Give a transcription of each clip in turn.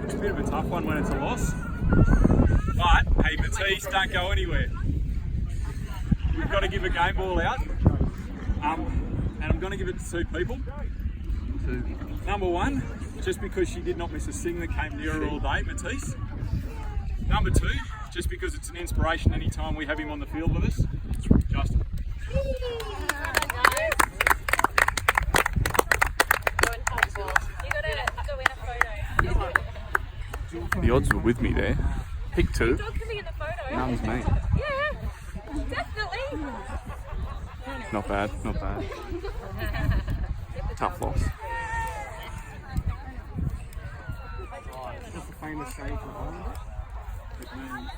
It's a bit of a tough one when it's a loss. But, hey, Matisse, don't go anywhere. We've got to give a game ball out. And I'm going to give it to two people. Number one, just because she did not miss a thing that came near her all day, Matisse. Number two, just because it's an inspiration anytime we have him on the field with us, Justin. The odds were with me there. Pick two. Dog can be in the photo. Mum's me. Yeah, definitely. Not bad, not bad. Tough loss. That's a famous saying from Holland.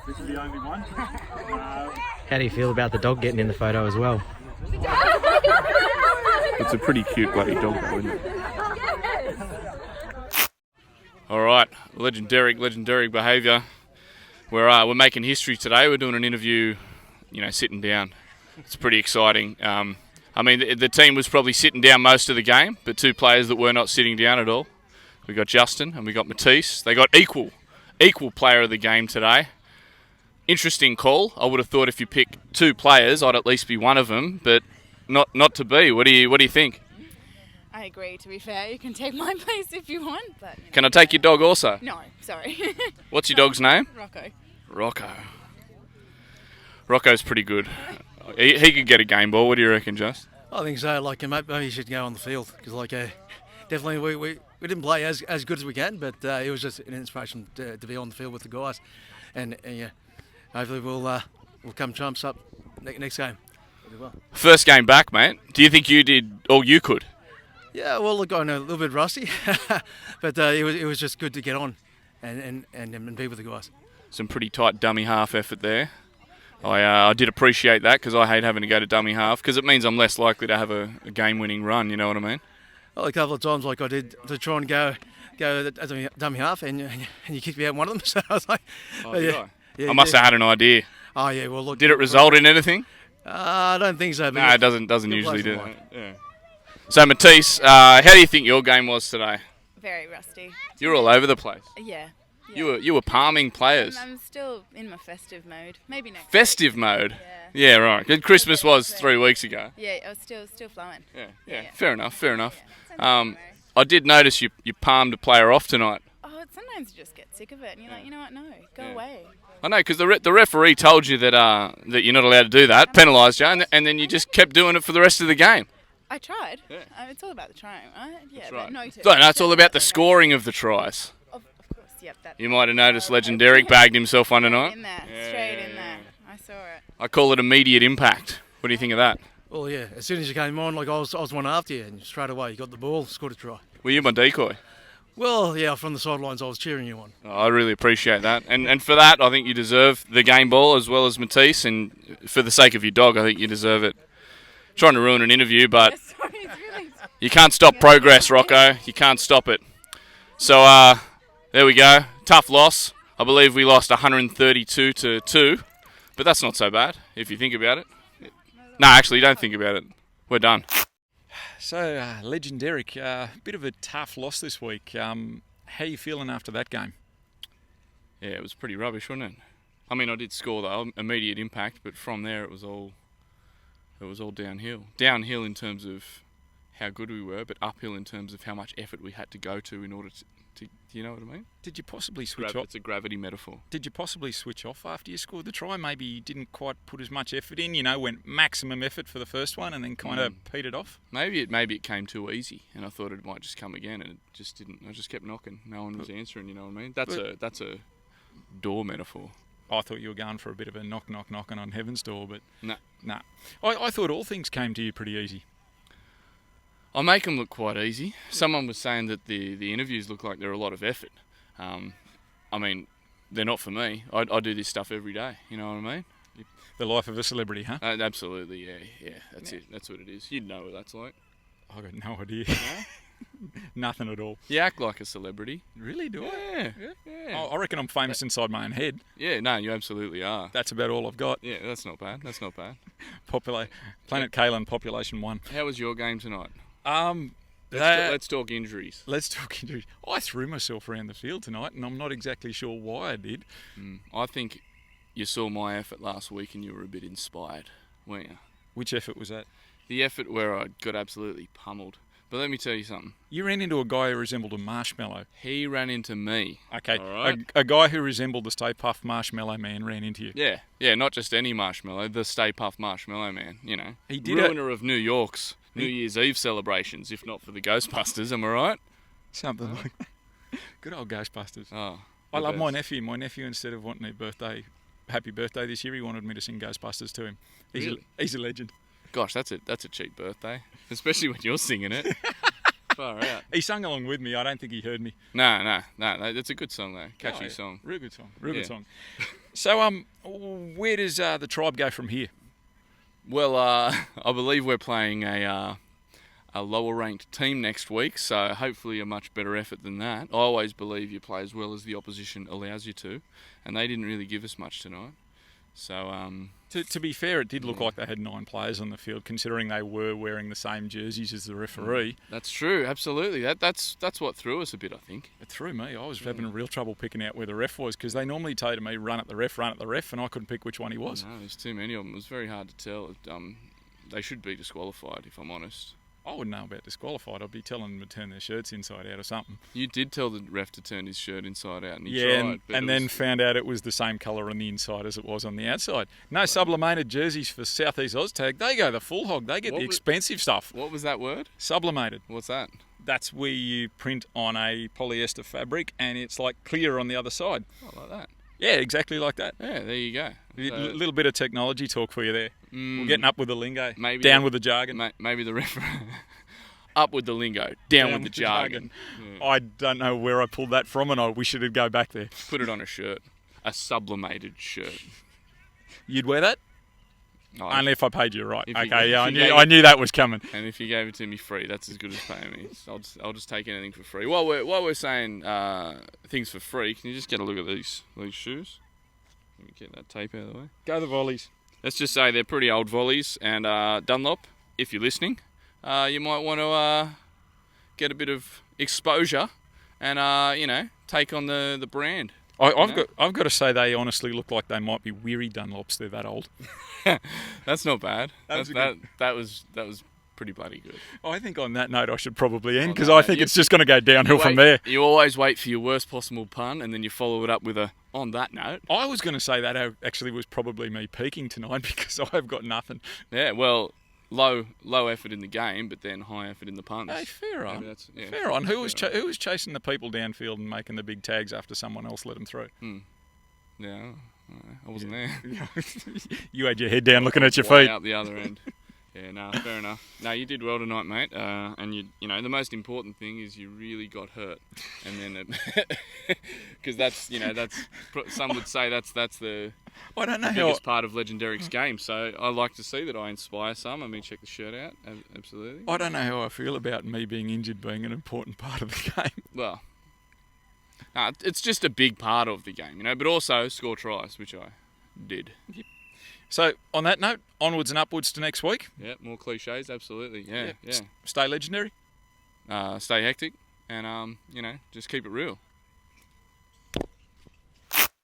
This is the only one. How do you feel about the dog getting in the photo as well? It's a pretty cute bloody dog though, isn't it? Alright, legendary behaviour. We're making history today. We're doing an interview, sitting down. It's pretty exciting. The team was probably sitting down most of the game, but two players that were not sitting down at all. We got Justin and we got Matisse. They got equal player of the game today. Interesting call. I would have thought if you pick two players, I'd at least be one of them, but not to be. What do you think? I agree, to be fair. You can take my place if you want, but... Can I take your dog also? No, sorry. What's your dog's name? Rocco. Rocco's pretty good. He could get a game ball. What do you reckon, Just? I think so. Maybe he should go on the field because, definitely we didn't play as good as we can, but it was just an inspiration to be on the field with the guys, and hopefully we'll come trumps up next game. Well. First game back, mate. Do you think you did all you could? Yeah, well, look, I'm a little bit rusty, but it was just good to get on and be with the guys. Some pretty tight dummy half effort there. I did appreciate that because I hate having to go to dummy half because it means I'm less likely to have a game-winning run, you know what I mean? Well, a couple of times I did to try and go as a dummy half and you kicked me out one of them, so I was like... I must have had an idea. Oh, yeah, well, look... Did it result in anything? I don't think so. No, it doesn't usually do that. Yeah. So, Matisse, how do you think your game was today? Very rusty. You were all over the place. Yeah. You were palming players. I'm still in my festive mode. Maybe next Festive week. mode? Yeah, right. Good Christmas was 3 weeks ago. Yeah, I was still flowing. Yeah. Fair enough. I did notice you palmed a player off tonight. Oh, sometimes you just get sick of it and you're like, you know what, no, go away. I know, because the referee told you that you're not allowed to do that, penalised you, and then you just kept doing it for the rest of the game. I tried. Yeah. It's all about the trying, right? Yeah, That's right. but noted. No, it's all about the scoring of the tries. Of course, yep. You might have noticed Legendary bagged himself one tonight. In there, straight in there. I saw it. I call it immediate impact. What do you think of that? Well, yeah, as soon as you came on, I was one after you, and straight away you got the ball, scored a try. Were you my decoy? Well, yeah, from the sidelines I was cheering you on. Oh, I really appreciate that. And for that, I think you deserve the game ball as well as Matisse. And for the sake of your dog, I think you deserve it. Trying to ruin an interview, but you can't stop progress, Rocco. You can't stop it. So there we go. Tough loss. I believe we lost 132-2, but that's not so bad if you think about it. No, actually, don't think about it. We're done. So, Legendary, bit of a tough loss this week. How are you feeling after that game? Yeah, it was pretty rubbish, wasn't it? I mean, I did score though, immediate impact, but from there it was all downhill. Downhill in terms of how good we were, but uphill in terms of how much effort we had to go to in order to you know what I mean? Did you possibly switch off? It's a gravity metaphor. Did you possibly switch off after you scored the try? Maybe you didn't quite put as much effort in, went maximum effort for the first one and then kind of petered off? Maybe it came too easy and I thought it might just come again and it just didn't. I just kept knocking. No one was answering, you know what I mean? That's a door metaphor. I thought you were going for a bit of a knocking on heaven's door, but no. I thought all things came to you pretty easy. I make them look quite easy. Someone was saying that the interviews look like they're a lot of effort. I mean, they're not for me. I do this stuff every day, you know what I mean? The life of a celebrity, huh? Absolutely, yeah. That's it. That's what it is. You'd know what that's like. I've got no idea. No? Nothing at all. You act like a celebrity. Really, do I? Yeah. I reckon I'm famous inside my own head. Yeah, no, you absolutely are. That's about all I've got. Yeah, that's not bad. Planet Kalen, population 1. How was your game tonight? The Let's talk injuries. Let's talk injuries. I threw myself around the field tonight, and I'm not exactly sure why I did. I think you saw my effort last week and you were a bit inspired, weren't you? Which effort was that? The effort where I got absolutely pummeled. But let me tell you something. You ran into a guy who resembled a marshmallow. He ran into me. Okay, All right. a guy who resembled the Stay Puft Marshmallow Man ran into you. Yeah, not just any marshmallow, the Stay Puft Marshmallow Man, you know. He did Ruiner of New York's New Year's Eve celebrations, if not for the Ghostbusters, am I right? Something like that. Good old Ghostbusters. Oh, I love my best. nephew. My nephew, instead of wanting a happy birthday this year, he wanted me to sing Ghostbusters to him. Really? He's a legend. Gosh, that's a cheap birthday, especially when you're singing it. Far out. He sung along with me. I don't think he heard me. No, it's a good song though. Catchy Yeah, song. Real good song. Real Yeah. good song. So, where does the tribe go from here? Well, I believe we're playing a lower ranked team next week, so hopefully a much better effort than that. I always believe you play as well as the opposition allows you to, and they didn't really give us much tonight. So, To be fair, it did look like they had 9 players on the field, considering they were wearing the same jerseys as the referee. that's true, absolutely. That's what threw us a bit, I think. It threw me. I was having real trouble picking out where the ref was, because they normally say to me, run at the ref, and I couldn't pick which one he was. No, there's too many of them. It was very hard to tell. They should be disqualified, if I'm honest. I wouldn't know about disqualified. I'd be telling them to turn their shirts inside out or something. You did tell the ref to turn his shirt inside out, and he Yeah, tried. but and it then was- found out it was the same colour on the inside as it was on the outside. No sublimated jerseys for Southeast OZTAG. They go the full hog. They get What the was- expensive stuff. What was that word? Sublimated. What's that? That's where you print on a polyester fabric and it's like clear on the other side. Oh, like that. Yeah, exactly like that. Yeah, there you go. A So, little bit of technology talk for you there. We're getting up with the lingo, Maybe down the- with the jargon. maybe the ref. Up with the lingo, down with the jargon. I don't know where I pulled that from, and I wish it'd go back there. Put it on a shirt, a sublimated shirt. You'd wear that? No, Only if I paid you right. If you- Okay, if yeah, you gave I it- knew that was coming. and if you gave it to me free, that's as good as paying me. So I'll just take anything for free. While we're saying things for free, can you just get a look at these shoes? Let me get that tape out of the way. Go the volleys. Let's just say they're pretty old volleys, and Dunlop, if you're listening, you might want to get a bit of exposure and take on the brand. I've got to say they honestly look like they might be weary Dunlops. They're that old. That's not bad. That was That was pretty bloody good. I think on that note I should probably end, On because that I note, think you- it's just going to go downhill from there. You always wait for your worst possible pun, and then you follow it up with a on that note. I was going to say that actually was probably me peaking tonight, because I've got nothing. Yeah, well, low effort in the game, but then high effort in the puns. Hey, fair Maybe on. that's- yeah, Fair on. Who was fair chasing the people downfield and making the big tags after someone else let them through? Yeah, I wasn't there. You had your head down looking at your Way feet. out the other end. Yeah, no, fair enough. No, you did well tonight, mate. And you know, the most important thing is you really got hurt, and then because that's some would say that's the I don't know how. biggest part of Legendaric's game. So I like to see that I inspire some. I mean, check the shirt out. Absolutely. I don't know how I feel about me being injured being an important part of the game. Well, it's just a big part of the game, but also score tries, which I did. So on that note, onwards and upwards to next week. Yeah, more cliches, absolutely. Yeah. Stay legendary. Stay hectic, and just keep it real.